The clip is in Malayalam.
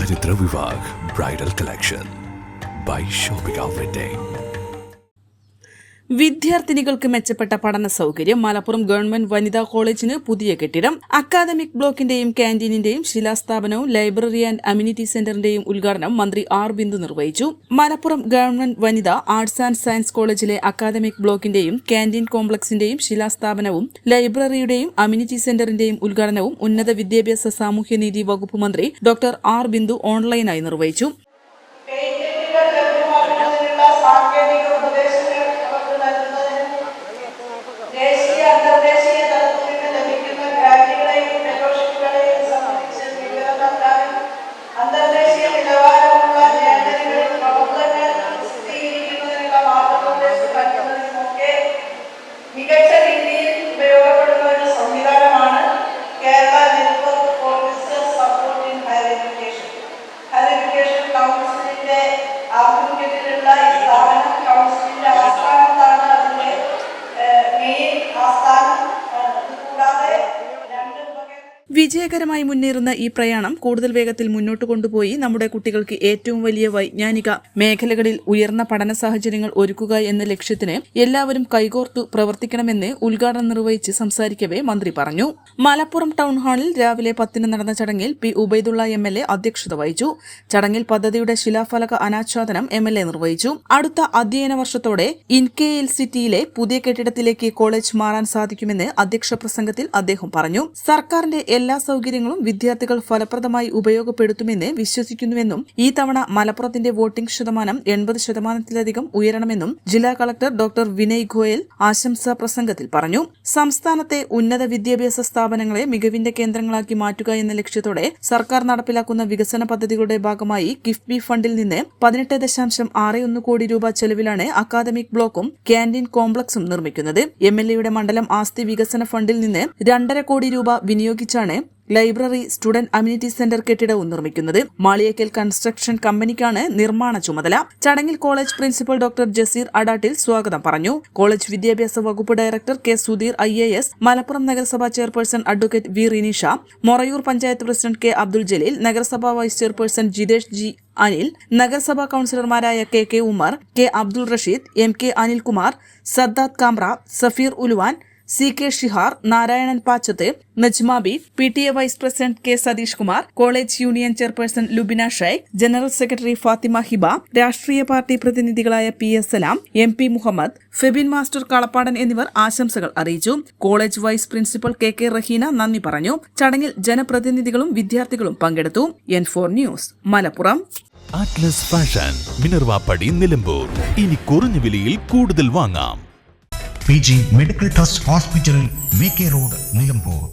Chaitra Vivag Bridal Collection by Shobhika Wedding. വിദ്യാർത്ഥിനികൾക്ക് മെച്ചപ്പെട്ട പഠന സൗകര്യം. മലപ്പുറം ഗവൺമെന്റ് വനിതാ കോളേജിന് പുതിയ കെട്ടിടം. അക്കാദമിക് ബ്ലോക്കിന്റെയും ക്യാന്റീനിന്റെയും ശിലാസ്ഥാപനവും ലൈബ്രറി ആൻഡ് അമ്യൂണിറ്റി സെന്ററിന്റെയും ഉദ്ഘാടനം മന്ത്രി ആർ ബിന്ദു നിർവഹിച്ചു. മലപ്പുറം ഗവൺമെന്റ് വനിതാ ആർട്സ് ആൻഡ് സയൻസ് കോളേജിലെ അക്കാദമിക് ബ്ലോക്കിന്റെയും ക്യാന്റീൻ കോംപ്ലക്സിന്റെയും ശിലാസ്ഥാപനവും ലൈബ്രറിയുടെയും അമ്യൂണിറ്റി സെന്ററിന്റെയും ഉദ്ഘാടനവും ഉന്നത വിദ്യാഭ്യാസ സാമൂഹ്യനീതി വകുപ്പ് മന്ത്രി ഡോക്ടർ ആർ ബിന്ദു ഓൺലൈനായി നിർവഹിച്ചു. അന്തർദേശീയ തലത്തിൽ നിന്ന് ലഭിക്കുന്ന ഗ്രാന്റുകളെയും ഫെലോഷിപ്പുകളെയും സംബന്ധിച്ച് വിവരം നൽകാനും അന്തർദേശീയ നിലവാരമുള്ള ജേർണലുകളിൽ പ്രബന്ധങ്ങൾ പ്രസിദ്ധീകരിക്കുന്നതിനുള്ള മാർഗനിർദ്ദേശം നൽകുന്നതിനുമൊക്കെ മികച്ച രീതിയിൽ ഉപയോഗപ്പെടുന്ന ഒരു സംവിധാനമാണ് Kerala network four business support in higher education. Higher education കൗൺസിലിന്റെ ആഭിമുഖ്യത്തിലുള്ള ഈ സ്ഥാപനം കൗൺസിലിന്റെ ആസ്ഥാനത്താണ്. അതിന്റെ മെയിൻ ആസ്ഥാനം കൂടാതെ വിജയകരമായി മുന്നേറുന്ന ഈ പ്രയാണം കൂടുതൽ വേഗത്തിൽ മുന്നോട്ട് കൊണ്ടുപോയി നമ്മുടെ കുട്ടികൾക്ക് ഏറ്റവും വലിയ വൈജ്ഞാനിക മേഖലകളിൽ ഉയർന്ന പഠന സാഹചര്യങ്ങൾ ഒരുക്കുക എന്ന ലക്ഷ്യത്തിന് എല്ലാവരും കൈകോർത്തു പ്രവർത്തിക്കണമെന്ന് ഉദ്ഘാടനം നിർവഹിച്ച് സംസാരിക്കവെ മന്ത്രി പറഞ്ഞു. മലപ്പുറം ടൗൺ ഹാളിൽ രാവിലെ 10 നടന്ന ചടങ്ങിൽ പി ഉബൈദുള്ള MLA അധ്യക്ഷത വഹിച്ചു. ചടങ്ങിൽ പദ്ധതിയുടെ ശിലാഫലക അനാച്ഛാദനം MLA നിർവഹിച്ചു. അടുത്ത അധ്യയന വർഷത്തോടെ INKLCTയിലെ പുതിയ കെട്ടിടത്തിലേക്ക് കോളേജ് മാറാൻ സാധിക്കുമെന്ന് അധ്യക്ഷ പ്രസംഗത്തിൽ അദ്ദേഹം പറഞ്ഞു. സർക്കാരിന്റെ എല്ലാ സൗകര്യങ്ങളും വിദ്യാർത്ഥികൾ ഫലപ്രദമായി ഉപയോഗപ്പെടുത്തുമെന്ന് വിശ്വസിക്കുന്നുവെന്നും ഈ തവണ മലപ്പുറത്തിന്റെ വോട്ടിംഗ് ശതമാനം 80% ഉയരണമെന്നും ജില്ലാ കളക്ടർ ഡോക്ടർ വിനയ് ഗോയൽ ആശംസാ പ്രസംഗത്തിൽ പറഞ്ഞു. സംസ്ഥാനത്തെ ഉന്നത വിദ്യാഭ്യാസ സ്ഥാപനങ്ങളെ മികവിന്റെ കേന്ദ്രങ്ങളാക്കി മാറ്റുക എന്ന ലക്ഷ്യത്തോടെ സർക്കാർ നടപ്പിലാക്കുന്ന വികസന പദ്ധതികളുടെ ഭാഗമായി കിഫ്ബി ഫണ്ടിൽ നിന്ന് 18.61 കോടി രൂപ ചെലവിലാണ് അക്കാദമിക് ബ്ലോക്കും ക്യാന്റീൻ കോംപ്ലക്സും നിർമ്മിക്കുന്നത്. MLAയുടെ മണ്ഡലം ആസ്തി വികസന ഫണ്ടിൽ നിന്ന് 2.5 കോടി രൂപ വിനിയോഗിച്ചാണ് ലൈബ്രറി സ്റ്റുഡന്റ് അമ്യൂണിറ്റി സെന്റർ കെട്ടിടവും നിർമ്മിക്കുന്നത്. മാളിയേക്കൽ കൺസ്ട്രക്ഷൻ കമ്പനിക്കാണ് നിർമ്മാണ ചുമതല. ചടങ്ങിൽ college principal doctor Jaseer Adattil സ്വാഗതം പറഞ്ഞു. കോളേജ് വിദ്യാഭ്യാസ വകുപ്പ് director K Sudheer IAS, Malappuram നഗരസഭാ chairperson advocate V Rinisha, Morayur panchayat president K Abdul Jaleel, നഗരസഭാ vice chairperson Jithesh G Anil, നഗരസഭാ കൌൺസിലർമാരായ KK Umar, K Abdul Rasheed, MK Anilkumar, Saddath Kamra, Safeer Uluvan, CK Shihar, Narayanan Pachath, Najmabi, PTA vice president K Satheesh Kumar, college union chairperson Lubina Shaikh, general secretary Fathima Hiba, രാഷ്ട്രീയ പാർട്ടി പ്രതിനിധികളായ PS Salam, MP Muhammad, Febin master Kalappadan എന്നിവർ ആശംസകൾ അറിയിച്ചു. College vice principal KK Raheena നന്ദി പറഞ്ഞു. ചടങ്ങിൽ ജനപ്രതിനിധികളും വിദ്യാർത്ഥികളും പങ്കെടുത്തു. N4 news Malappuram. Atlas fashion Minerva പടി നിലമ്പൂർ. ഇനി കുറഞ്ഞ വിലയിൽ കൂടുതൽ വാങ്ങാം. PG medical trust hospital VK road Nilambur.